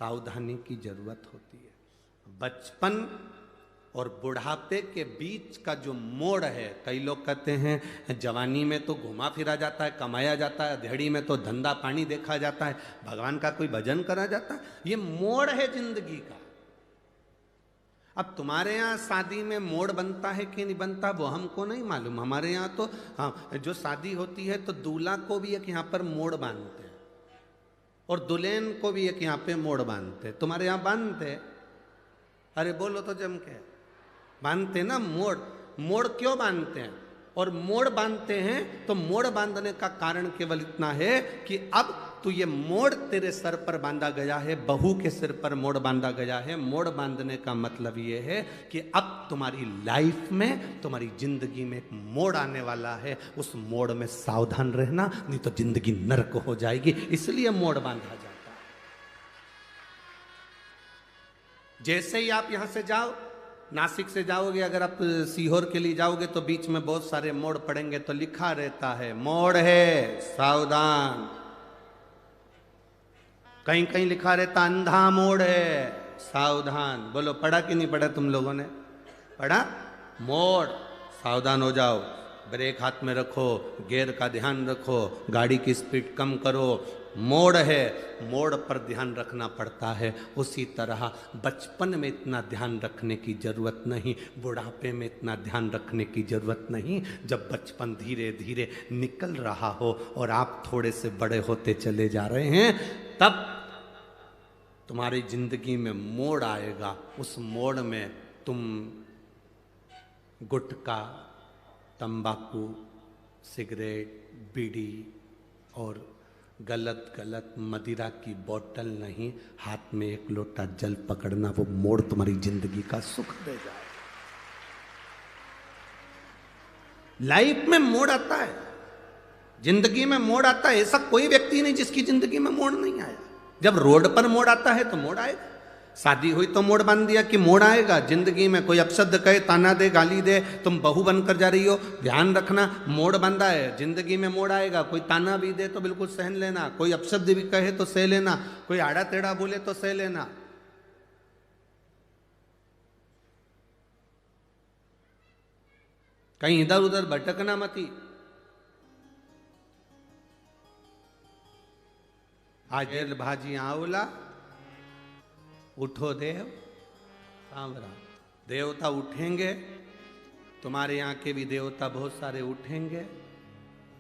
सावधानी की जरूरत होती है। बचपन और बुढ़ापे के बीच का जो मोड़ है, कई लोग कहते हैं जवानी में तो घुमा फिरा जाता है, कमाया जाता है, धेड़ी में तो धंधा पानी देखा जाता है, भगवान का कोई भजन करा जाता है। ये मोड़ है जिंदगी का। अब तुम्हारे यहाँ शादी में मोड़ बनता है कि नहीं बनता वो हमको नहीं मालूम। हमारे यहाँ तो हाँ, जो शादी होती है तो दूल्हा को भी एक यहाँ पर मोड़ बांधते हैं और दुल्हन को भी एक यहाँ पे मोड़ बांधते हैं। तुम्हारे यहाँ बांधते हैं? अरे बोलो तो जम के। बांधते ना मोड़। मोड़ क्यों बांधते हैं? और मोड़ बांधते हैं तो मोड़ बांधने का कारण केवल इतना है कि अब तो ये मोड़ तेरे सर पर बांधा गया है, बहू के सिर पर मोड़ बांधा गया है। मोड़ बांधने का मतलब ये है कि अब तुम्हारी लाइफ में, तुम्हारी जिंदगी में एक मोड़ आने वाला है। उस मोड़ में सावधान रहना, नहीं तो जिंदगी नरक हो जाएगी। इसलिए मोड़ बांधा जाता है। जैसे ही आप यहां से जाओ, नासिक से जाओगे, अगर आप सीहोर के लिए जाओगे तो बीच में बहुत सारे मोड़ पड़ेंगे, तो लिखा रहता है मोड़ है सावधान। कहीं कहीं लिखा रहता अंधा मोड़ है सावधान। बोलो पढ़ा कि नहीं पढ़ा? तुम लोगों ने पढ़ा? मोड़ सावधान हो जाओ, ब्रेक हाथ में रखो, गियर का ध्यान रखो, गाड़ी की स्पीड कम करो। मोड़ है, मोड़ पर ध्यान रखना पड़ता है। उसी तरह बचपन में इतना ध्यान रखने की जरूरत नहीं, बुढ़ापे में इतना ध्यान रखने की जरूरत नहीं। जब बचपन धीरे धीरे निकल रहा हो और आप थोड़े से बड़े होते चले जा रहे हैं, तब तुम्हारी जिंदगी में मोड़ आएगा। उस मोड़ में तुम गुटखा, तंबाकू, सिगरेट, बीड़ी और गलत गलत मदिरा की बोतल नहीं, हाथ में एक लोटा जल पकड़ना, वो मोड़ तुम्हारी जिंदगी का सुख दे जाए। लाइफ में मोड़ आता है, जिंदगी में मोड़ आता है। ऐसा कोई व्यक्ति नहीं जिसकी जिंदगी में मोड़ नहीं आया। जब रोड पर मोड़ आता है तो मोड़ आएगा। शादी हुई तो मोड़ बांध दिया कि मोड़ आएगा। जिंदगी में कोई अपशब्द कहे, ताना दे, गाली दे, तुम बहू बनकर जा रही हो, ध्यान रखना मोड़ बांधा है। जिंदगी में मोड़ आएगा। कोई ताना भी दे तो बिल्कुल सहन लेना, कोई अपशब्द भी कहे तो सह लेना, कोई आड़ा टेढ़ा बोले तो सह लेना। कहीं इधर उधर भटकना मती। आजेल भाजी आवला, उठो देव सांवरा। देवता उठेंगे, तुम्हारे यहाँ के भी देवता बहुत सारे उठेंगे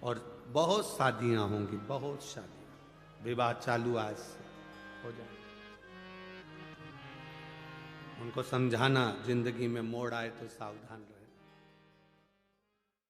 और बहुत शादियां होंगी, बहुत शादियां। विवाह चालू आज से हो जाए। उनको समझाना जिंदगी में मोड़ आए तो सावधान रहे।